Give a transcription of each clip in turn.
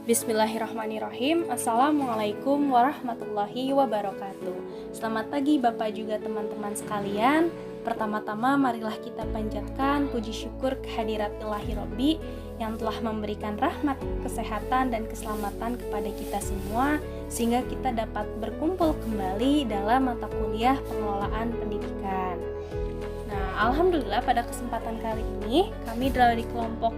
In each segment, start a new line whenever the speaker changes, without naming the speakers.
Bismillahirrahmanirrahim. Assalamualaikum warahmatullahi wabarakatuh. Selamat pagi Bapak juga teman-teman sekalian. Pertama-tama marilah kita panjatkan puji syukur kehadirat Ilahi Robbi yang telah memberikan rahmat, kesehatan, dan keselamatan kepada kita semua sehingga kita dapat berkumpul kembali dalam mata kuliah pengelolaan pendidikan. Nah, alhamdulillah pada kesempatan kali ini kami dari kelompok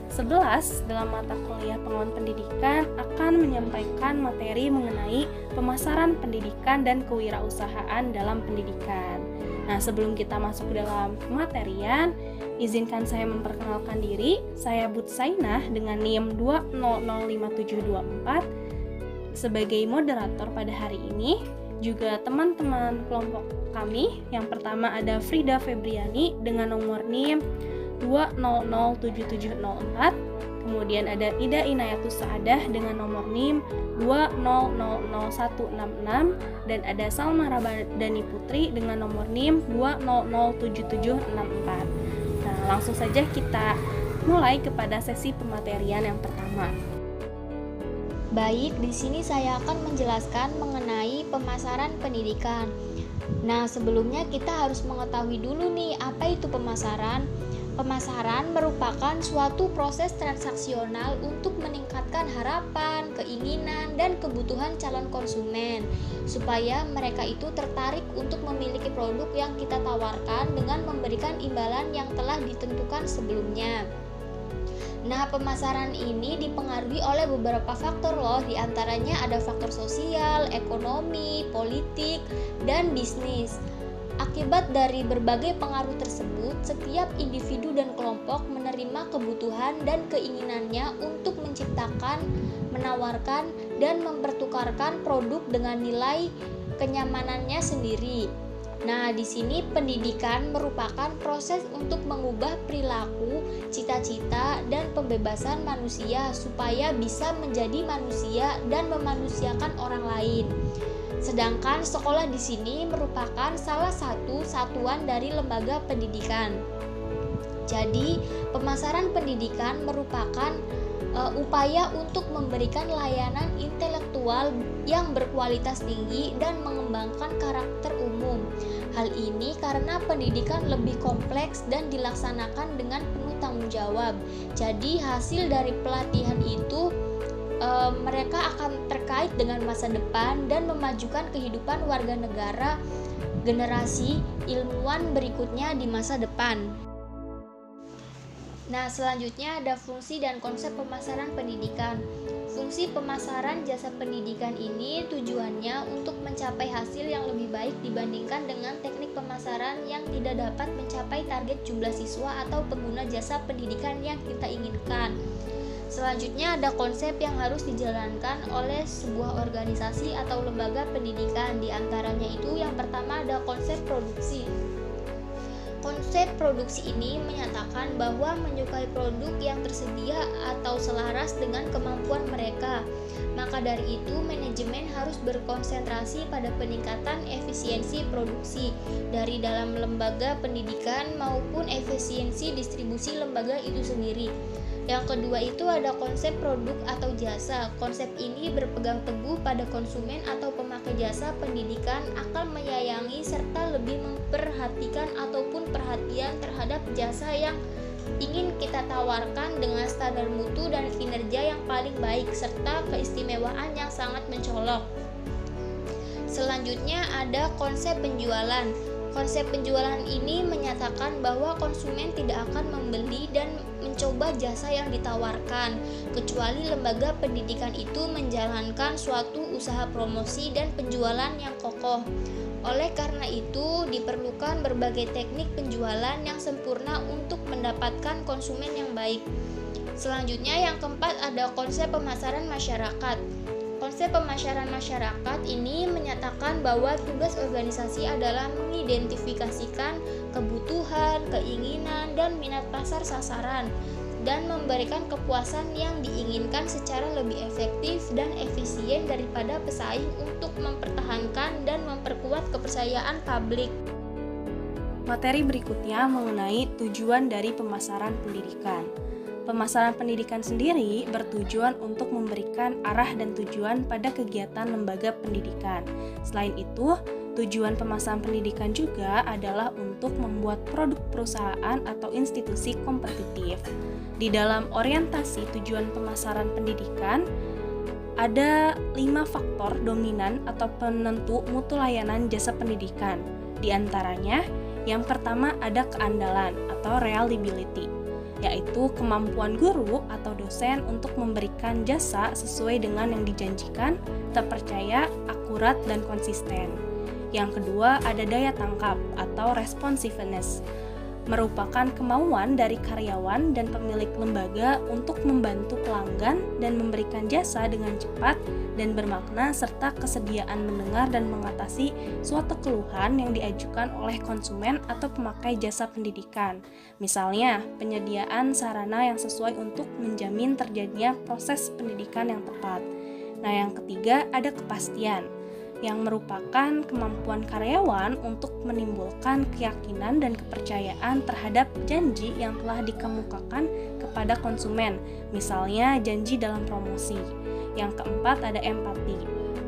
11 dalam mata kuliah pengelolaan pendidikan akan menyampaikan materi mengenai pemasaran pendidikan dan kewirausahaan dalam pendidikan. Nah, sebelum kita masuk dalam pematerian, izinkan saya memperkenalkan diri. Saya Butsainah dengan NIM 2005724 sebagai moderator pada hari ini. Juga teman-teman kelompok kami, yang pertama ada Frida Febriani dengan nomor NIM 2007704, kemudian ada Ida Inayatus Saadah dengan nomor NIM 2000166, dan ada Salma Ramadhani Putri dengan nomor NIM 2007764. Nah, langsung saja kita mulai kepada sesi pematerian yang pertama.
Baik, di sini saya akan menjelaskan mengenai pemasaran pendidikan. Nah, sebelumnya kita harus mengetahui dulu nih, apa itu pemasaran? Pemasaran merupakan suatu proses transaksional untuk meningkatkan harapan, keinginan, dan kebutuhan calon konsumen supaya mereka itu tertarik untuk memiliki produk yang kita tawarkan dengan memberikan imbalan yang telah ditentukan sebelumnya. Nah, pemasaran ini dipengaruhi oleh beberapa faktor loh, diantaranya ada faktor sosial, ekonomi, politik, dan bisnis. Akibat dari berbagai pengaruh tersebut, setiap individu dan kelompok menerima kebutuhan dan keinginannya untuk menciptakan, menawarkan, dan mempertukarkan produk dengan nilai kenyamanannya sendiri. Nah, di sini pendidikan merupakan proses untuk mengubah perilaku, cita-cita, dan pembebasan manusia supaya bisa menjadi manusia dan memanusiakan orang lain. Sedangkan sekolah di sini merupakan salah satu satuan dari lembaga pendidikan. Jadi, pemasaran pendidikan merupakan upaya untuk memberikan layanan intelektual yang berkualitas tinggi dan mengembangkan karakter umum. Hal ini karena pendidikan lebih kompleks dan dilaksanakan dengan penuh tanggung jawab. Jadi, hasil dari pelatihan itu mereka akan terkait dengan masa depan dan memajukan kehidupan warga negara generasi ilmuwan berikutnya di masa depan. Nah, selanjutnya ada fungsi dan konsep pemasaran pendidikan. Fungsi pemasaran jasa pendidikan ini tujuannya untuk mencapai hasil yang lebih baik dibandingkan dengan teknik pemasaran yang tidak dapat mencapai target jumlah siswa atau pengguna jasa pendidikan yang kita inginkan. Selanjutnya ada konsep yang harus dijalankan oleh sebuah organisasi atau lembaga pendidikan. Di antaranya itu yang pertama ada konsep produksi. Konsep produksi ini menyatakan bahwa menyukai produk yang tersedia atau selaras dengan kemampuan mereka. Maka dari itu, manajemen harus berkonsentrasi pada peningkatan efisiensi produksi dari dalam lembaga pendidikan maupun efisiensi distribusi lembaga itu sendiri. Yang kedua itu ada konsep produk atau jasa. Konsep ini berpegang teguh pada konsumen atau pemakai jasa pendidikan akan menyayangi serta lebih memperhatikan ataupun perhatian terhadap jasa yang ingin kita tawarkan dengan standar mutu dan kinerja yang paling baik serta keistimewaan yang sangat mencolok. Selanjutnya ada konsep penjualan. Konsep penjualan ini menyatakan bahwa konsumen tidak akan membeli dan mencoba jasa yang ditawarkan, kecuali lembaga pendidikan itu menjalankan suatu usaha promosi dan penjualan yang kokoh. Oleh karena itu, diperlukan berbagai teknik penjualan yang sempurna untuk mendapatkan konsumen yang baik. Selanjutnya, yang keempat ada konsep pemasaran masyarakat. Konsep pemasaran masyarakat ini menyatakan bahwa tugas organisasi adalah mengidentifikasikan kebutuhan, keinginan, dan minat pasar sasaran dan memberikan kepuasan yang diinginkan secara lebih efektif dan efisien daripada pesaing untuk mempertahankan dan memperkuat kepercayaan publik.
Materi berikutnya mengenai tujuan dari pemasaran pendidikan. Pemasaran pendidikan sendiri bertujuan untuk memberikan arah dan tujuan pada kegiatan lembaga pendidikan. Selain itu, tujuan pemasaran pendidikan juga adalah untuk membuat produk perusahaan atau institusi kompetitif. Di dalam orientasi tujuan pemasaran pendidikan, ada 5 faktor dominan atau penentu mutu layanan jasa pendidikan. Di antaranya, yang pertama ada keandalan atau reliability, yaitu kemampuan guru atau dosen untuk memberikan jasa sesuai dengan yang dijanjikan, terpercaya, akurat, dan konsisten. Yang kedua ada daya tangkap atau responsiveness, merupakan kemauan dari karyawan dan pemilik lembaga untuk membantu pelanggan dan memberikan jasa dengan cepat dan bermakna serta kesediaan mendengar dan mengatasi suatu keluhan yang diajukan oleh konsumen atau pemakai jasa pendidikan. Misalnya, penyediaan sarana yang sesuai untuk menjamin terjadinya proses pendidikan yang tepat. Nah, yang ketiga ada kepastian, yang merupakan kemampuan karyawan untuk menimbulkan keyakinan dan kepercayaan terhadap janji yang telah dikemukakan kepada konsumen, misalnya janji dalam promosi. Yang keempat ada empati,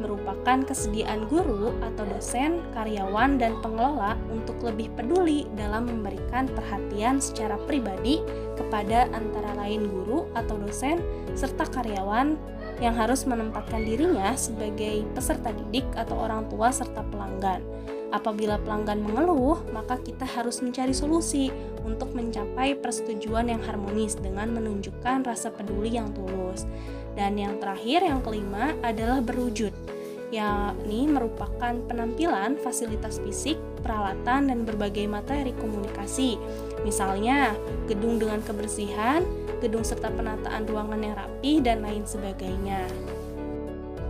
merupakan kesediaan guru atau dosen, karyawan, dan pengelola untuk lebih peduli dalam memberikan perhatian secara pribadi kepada antara lain guru atau dosen, serta karyawan yang harus menempatkan dirinya sebagai peserta didik atau orang tua serta pelanggan. Apabila pelanggan mengeluh, maka kita harus mencari solusi untuk mencapai persetujuan yang harmonis dengan menunjukkan rasa peduli yang tulus. Dan yang terakhir, yang kelima adalah berwujud, yakni merupakan penampilan fasilitas fisik, peralatan, dan berbagai materi komunikasi. Misalnya, gedung dengan kebersihan, gedung serta penataan ruangan yang rapi, dan lain sebagainya.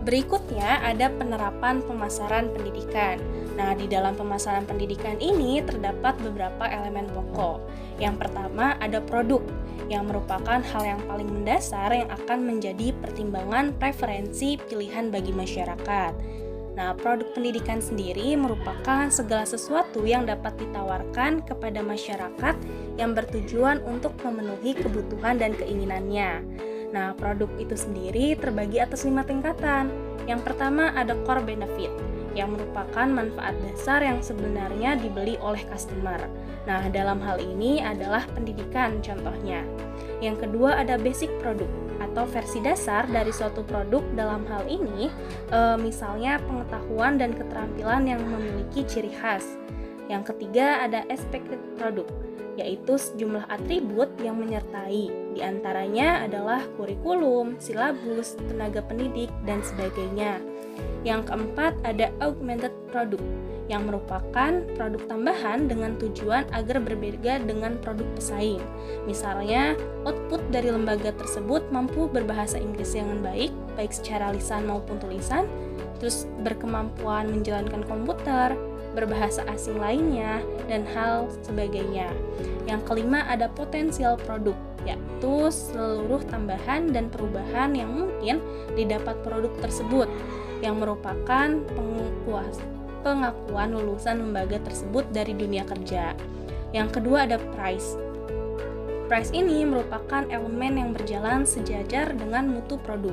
Berikutnya ada penerapan pemasaran pendidikan. Nah, di dalam pemasaran pendidikan ini terdapat beberapa elemen pokok. Yang pertama ada produk, yang merupakan hal yang paling mendasar yang akan menjadi pertimbangan preferensi pilihan bagi masyarakat. Nah, produk pendidikan sendiri merupakan segala sesuatu yang dapat ditawarkan kepada masyarakat yang bertujuan untuk memenuhi kebutuhan dan keinginannya. Nah, produk itu sendiri terbagi atas 5 tingkatan. Yang pertama ada core benefit, yang merupakan manfaat dasar yang sebenarnya dibeli oleh customer. Nah, dalam hal ini adalah pendidikan contohnya. Yang kedua ada basic produk, atau versi dasar dari suatu produk. Dalam hal ini misalnya pengetahuan dan keterampilan yang memiliki ciri khas. Yang ketiga ada expected product, yaitu sejumlah atribut yang menyertai, diantaranya adalah kurikulum, silabus, tenaga pendidik, dan sebagainya. Yang keempat ada augmented product, yang merupakan produk tambahan dengan tujuan agar berbeda dengan produk pesaing. Misalnya, output dari lembaga tersebut mampu berbahasa Inggris dengan baik secara lisan maupun tulisan, terus berkemampuan menjalankan komputer, berbahasa asing lainnya, dan hal sebagainya. Yang kelima ada potensial produk, yaitu seluruh tambahan dan perubahan yang mungkin didapat produk tersebut, yang merupakan pengakuan lulusan lembaga tersebut dari dunia kerja. Yang kedua ada price. Price ini merupakan elemen yang berjalan sejajar dengan mutu produk,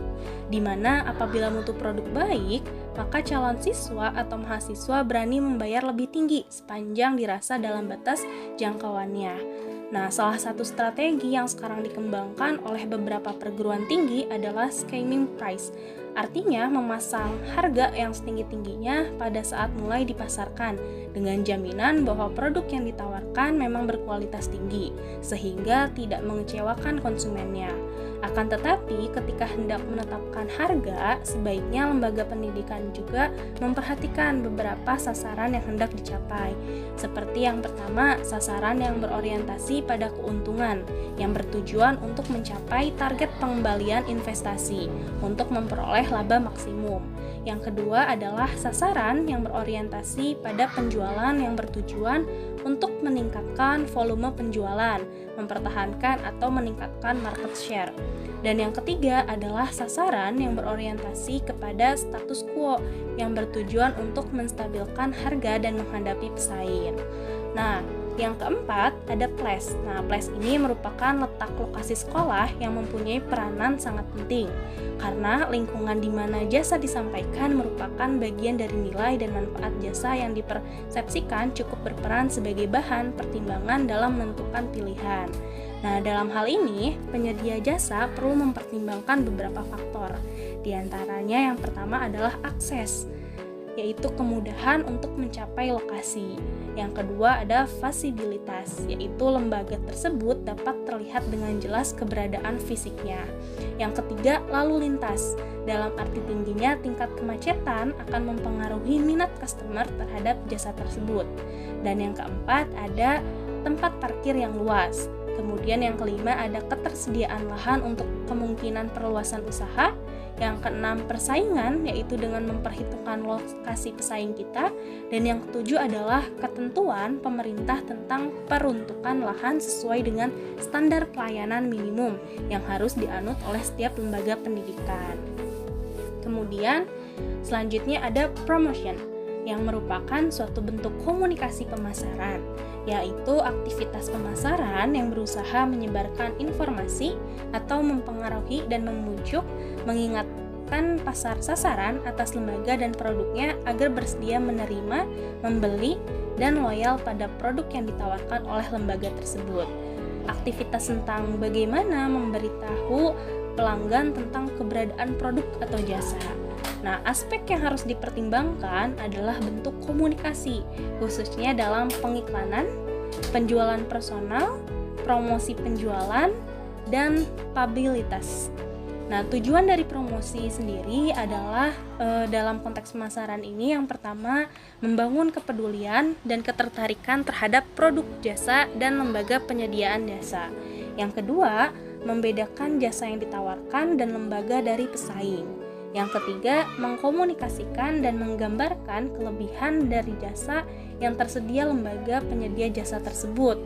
di mana apabila mutu produk baik, maka calon siswa atau mahasiswa berani membayar lebih tinggi sepanjang dirasa dalam batas jangkauannya. Nah, salah satu strategi yang sekarang dikembangkan oleh beberapa perguruan tinggi adalah skimming price. Artinya memasang harga yang setinggi-tingginya pada saat mulai dipasarkan dengan jaminan bahwa produk yang ditawarkan memang berkualitas tinggi sehingga tidak mengecewakan konsumennya. Akan tetapi ketika hendak menetapkan harga, sebaiknya lembaga pendidikan juga memperhatikan beberapa sasaran yang hendak dicapai. Seperti yang pertama, sasaran yang berorientasi pada keuntungan yang bertujuan untuk mencapai target pengembalian investasi untuk memperoleh laba maksimum. Yang kedua adalah sasaran yang berorientasi pada penjualan yang bertujuan untuk meningkatkan volume penjualan, mempertahankan atau meningkatkan market share. Dan yang ketiga adalah sasaran yang berorientasi kepada status quo yang bertujuan untuk menstabilkan harga dan menghadapi pesaing. Nah, Yang keempat, ada place. Nah, place ini merupakan letak lokasi sekolah yang mempunyai peranan sangat penting karena lingkungan di mana jasa disampaikan merupakan bagian dari nilai dan manfaat jasa yang dipersepsikan cukup berperan sebagai bahan pertimbangan dalam menentukan pilihan. Nah, dalam hal ini, penyedia jasa perlu mempertimbangkan beberapa faktor. Di antaranya yang pertama adalah akses, yaitu kemudahan untuk mencapai lokasi. Yang kedua ada visibilitas, yaitu lembaga tersebut dapat terlihat dengan jelas keberadaan fisiknya. Yang ketiga, lalu lintas. Dalam arti tingginya, tingkat kemacetan akan mempengaruhi minat customer terhadap jasa tersebut. Dan yang keempat, ada tempat parkir yang luas. Kemudian yang kelima, ada ketersediaan lahan untuk kemungkinan perluasan usaha. Yang keenam, persaingan, yaitu dengan memperhitungkan lokasi pesaing kita. Dan yang ketujuh adalah ketentuan pemerintah tentang peruntukan lahan sesuai dengan standar pelayanan minimum yang harus dianut oleh setiap lembaga pendidikan. Kemudian, selanjutnya ada promotion, yang merupakan suatu bentuk komunikasi pemasaran, yaitu aktivitas pemasaran yang berusaha menyebarkan informasi atau mempengaruhi dan mengingatkan pasar sasaran atas lembaga dan produknya agar bersedia menerima, membeli, dan loyal pada produk yang ditawarkan oleh lembaga tersebut. Aktivitas tentang bagaimana memberitahu pelanggan tentang keberadaan produk atau jasa. Nah, aspek yang harus dipertimbangkan adalah bentuk komunikasi, khususnya dalam pengiklanan, penjualan personal, promosi penjualan, dan publisitas. Nah, tujuan dari promosi sendiri adalah dalam konteks pemasaran ini yang pertama membangun kepedulian dan ketertarikan terhadap produk jasa dan lembaga penyediaan jasa. Yang kedua, membedakan jasa yang ditawarkan dan lembaga dari pesaing. Yang ketiga, mengkomunikasikan dan menggambarkan kelebihan dari jasa yang tersedia lembaga penyedia jasa tersebut.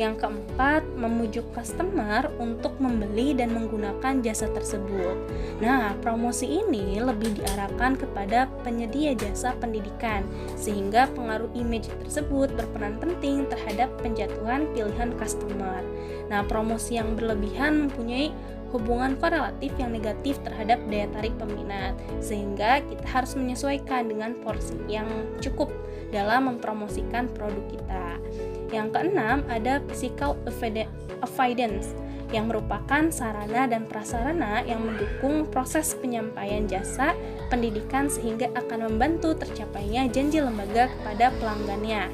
Yang keempat, memujuk customer untuk membeli dan menggunakan jasa tersebut. Nah, promosi ini lebih diarahkan kepada penyedia jasa pendidikan, sehingga pengaruh image tersebut berperan penting terhadap penjatuhan pilihan customer. Nah, promosi yang berlebihan mempunyai hubungan korelatif yang negatif terhadap daya tarik peminat, sehingga kita harus menyesuaikan dengan porsi yang cukup dalam mempromosikan produk kita. Yang keenam, ada physical evidence, yang merupakan sarana dan prasarana yang mendukung proses penyampaian jasa pendidikan sehingga akan membantu tercapainya janji lembaga kepada pelanggannya.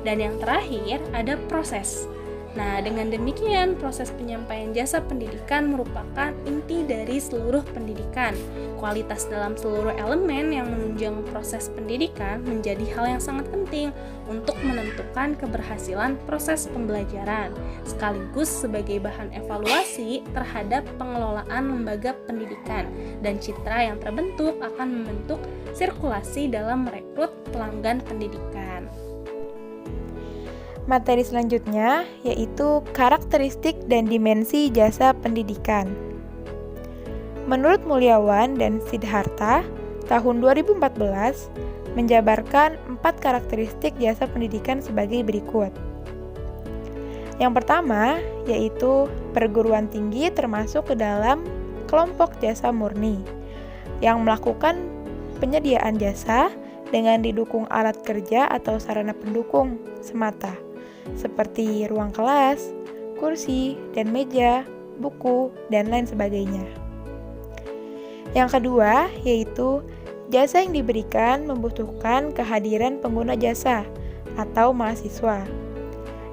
Dan yang terakhir, ada proses. Nah, dengan demikian, proses penyampaian jasa pendidikan merupakan inti dari seluruh pendidikan. Kualitas dalam seluruh elemen yang menunjang proses pendidikan menjadi hal yang sangat penting untuk menentukan keberhasilan proses pembelajaran, sekaligus sebagai bahan evaluasi terhadap pengelolaan lembaga pendidikan, dan citra yang terbentuk akan membentuk sirkulasi dalam merekrut pelanggan pendidikan.
Materi selanjutnya yaitu karakteristik dan dimensi jasa pendidikan. Menurut Mulyawan dan Siddhartha, tahun 2014 menjabarkan 4 karakteristik jasa pendidikan sebagai berikut. Yang pertama yaitu perguruan tinggi termasuk ke dalam kelompok jasa murni yang melakukan penyediaan jasa dengan didukung alat kerja atau sarana pendukung semata, seperti ruang kelas, kursi, dan meja, buku, dan lain sebagainya. Yang kedua, yaitu jasa yang diberikan membutuhkan kehadiran pengguna jasa atau mahasiswa.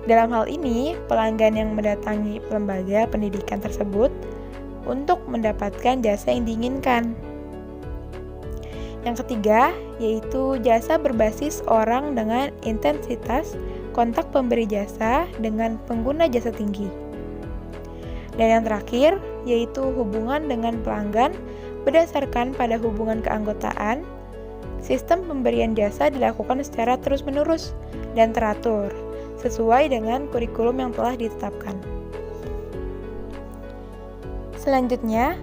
Dalam hal ini, pelanggan yang mendatangi lembaga pendidikan tersebut untuk mendapatkan jasa yang diinginkan. Yang ketiga, yaitu jasa berbasis orang dengan intensitas kontak pemberi jasa dengan pengguna jasa tinggi. Dan yang terakhir, yaitu hubungan dengan pelanggan berdasarkan pada hubungan keanggotaan. Sistem pemberian jasa dilakukan secara terus-menerus dan teratur, sesuai dengan kurikulum yang telah ditetapkan. Selanjutnya,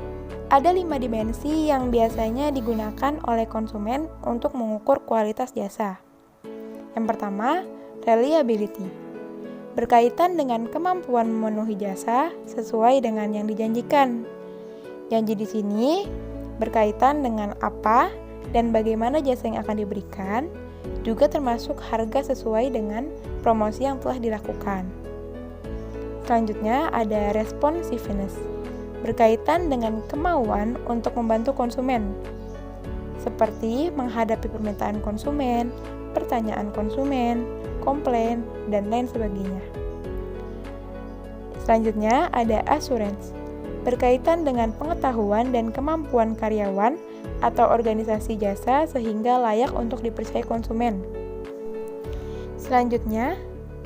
ada 5 dimensi yang biasanya digunakan oleh konsumen untuk mengukur kualitas jasa. Yang pertama, reliability. berkaitan dengan kemampuan memenuhi jasa sesuai dengan yang dijanjikan. Janji di sini berkaitan dengan apa dan bagaimana jasa yang akan diberikan, juga termasuk harga sesuai dengan promosi yang telah dilakukan. Selanjutnya ada responsiveness, berkaitan dengan kemauan untuk membantu konsumen, seperti menghadapi permintaan konsumen, pertanyaan konsumen, komplain, dan lain sebagainya. Selanjutnya ada assurance, berkaitan dengan pengetahuan dan kemampuan karyawan atau organisasi jasa sehingga layak untuk dipercaya konsumen. Selanjutnya,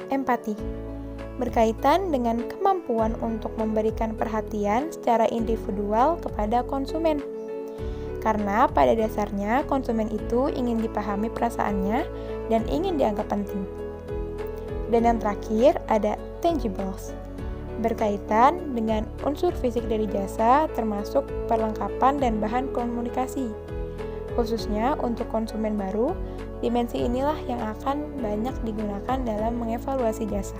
empati, berkaitan dengan kemampuan untuk memberikan perhatian secara individual kepada konsumen. Karena pada dasarnya konsumen itu ingin dipahami perasaannya dan ingin dianggap penting. Dan yang terakhir ada tangibles, berkaitan dengan unsur fisik dari jasa termasuk perlengkapan dan bahan komunikasi. Khususnya untuk konsumen baru, dimensi inilah yang akan banyak digunakan dalam mengevaluasi jasa.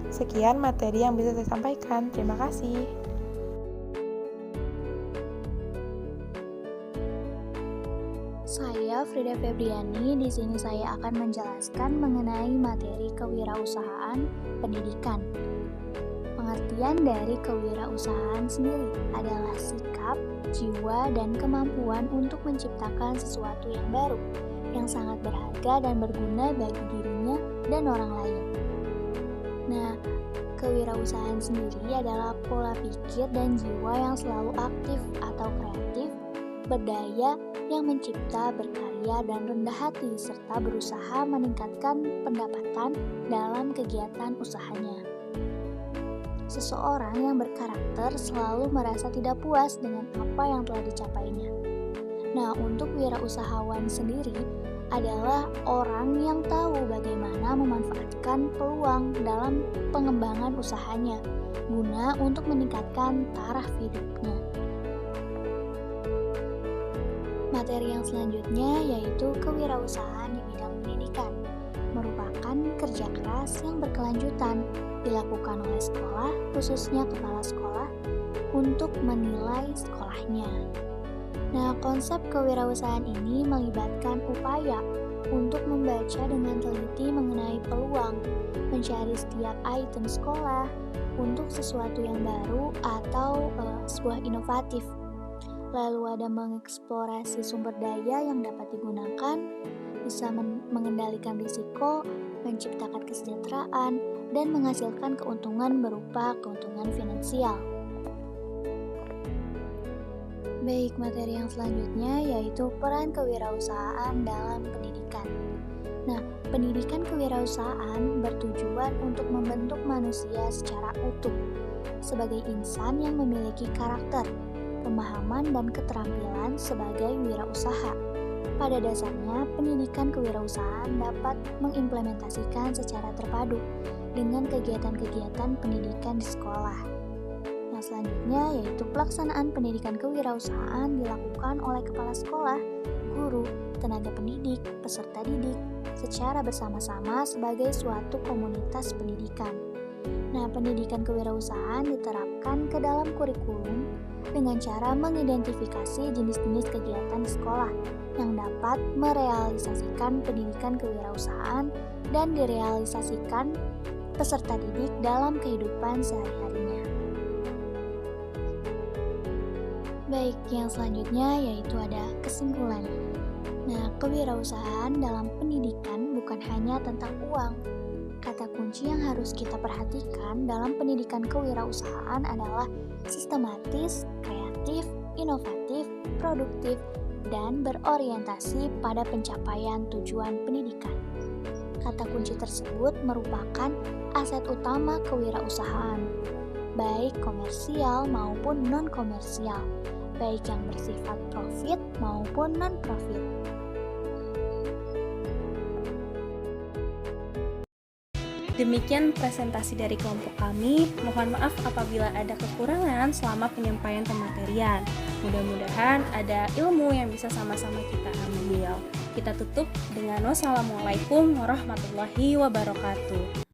Sekian materi yang bisa saya sampaikan. Terima kasih.
Saya Frida Febriani. Di sini saya akan menjelaskan mengenai materi kewirausahaan pendidikan. Pengertian dari kewirausahaan sendiri adalah sikap, jiwa, dan kemampuan untuk menciptakan sesuatu yang baru, yang sangat berharga dan berguna bagi dirinya dan orang lain. Nah, kewirausahaan sendiri adalah pola pikir dan jiwa yang selalu aktif atau kreatif, berdaya, yang mencipta, berkarya, dan rendah hati, serta berusaha meningkatkan pendapatan dalam kegiatan usahanya. Seseorang yang berkarakter selalu merasa tidak puas dengan apa yang telah dicapainya. Nah, untuk wirausahawan sendiri adalah orang yang tahu bagaimana memanfaatkan peluang dalam pengembangan usahanya guna untuk meningkatkan taraf hidupnya. Materi yang selanjutnya yaitu kewirausahaan di bidang pendidikan, merupakan kerja keras yang berkelanjutan dilakukan oleh sekolah, khususnya kepala sekolah, untuk menilai sekolahnya. Nah, konsep kewirausahaan ini melibatkan upaya untuk membaca dengan teliti mengenai peluang, mencari setiap item sekolah untuk sesuatu yang baru atau sebuah inovatif. Lalu ada mengeksplorasi sumber daya yang dapat digunakan, bisa mengendalikan risiko, menciptakan kesejahteraan, dan menghasilkan keuntungan berupa keuntungan finansial. Baik, materi yang selanjutnya yaitu peran kewirausahaan dalam pendidikan. Nah, pendidikan kewirausahaan bertujuan untuk membentuk manusia secara utuh sebagai insan yang memiliki karakter, pemahaman, dan keterampilan sebagai wirausaha. Pada dasarnya, pendidikan kewirausahaan dapat mengimplementasikan secara terpadu dengan kegiatan-kegiatan pendidikan di sekolah. Yang selanjutnya yaitu pelaksanaan pendidikan kewirausahaan dilakukan oleh kepala sekolah, guru, tenaga pendidik, peserta didik, secara bersama-sama sebagai suatu komunitas pendidikan. Nah, pendidikan kewirausahaan diterapkan ke dalam kurikulum dengan cara mengidentifikasi jenis-jenis kegiatan di sekolah yang dapat merealisasikan pendidikan kewirausahaan dan direalisasikan peserta didik dalam kehidupan sehari-harinya. Baik, yang selanjutnya yaitu ada kesimpulan. Nah, kewirausahaan dalam pendidikan bukan hanya tentang uang. Kata kunci yang harus kita perhatikan dalam pendidikan kewirausahaan adalah sistematis, kreatif, inovatif, produktif, dan berorientasi pada pencapaian tujuan pendidikan. Kata kunci tersebut merupakan aset utama kewirausahaan, baik komersial maupun non-komersial, baik yang bersifat profit maupun non-profit.
Demikian presentasi dari kelompok kami. Mohon maaf apabila ada kekurangan selama penyampaian pematerian. Mudah-mudahan ada ilmu yang bisa sama-sama kita ambil. Kita tutup dengan wassalamualaikum warahmatullahi wabarakatuh.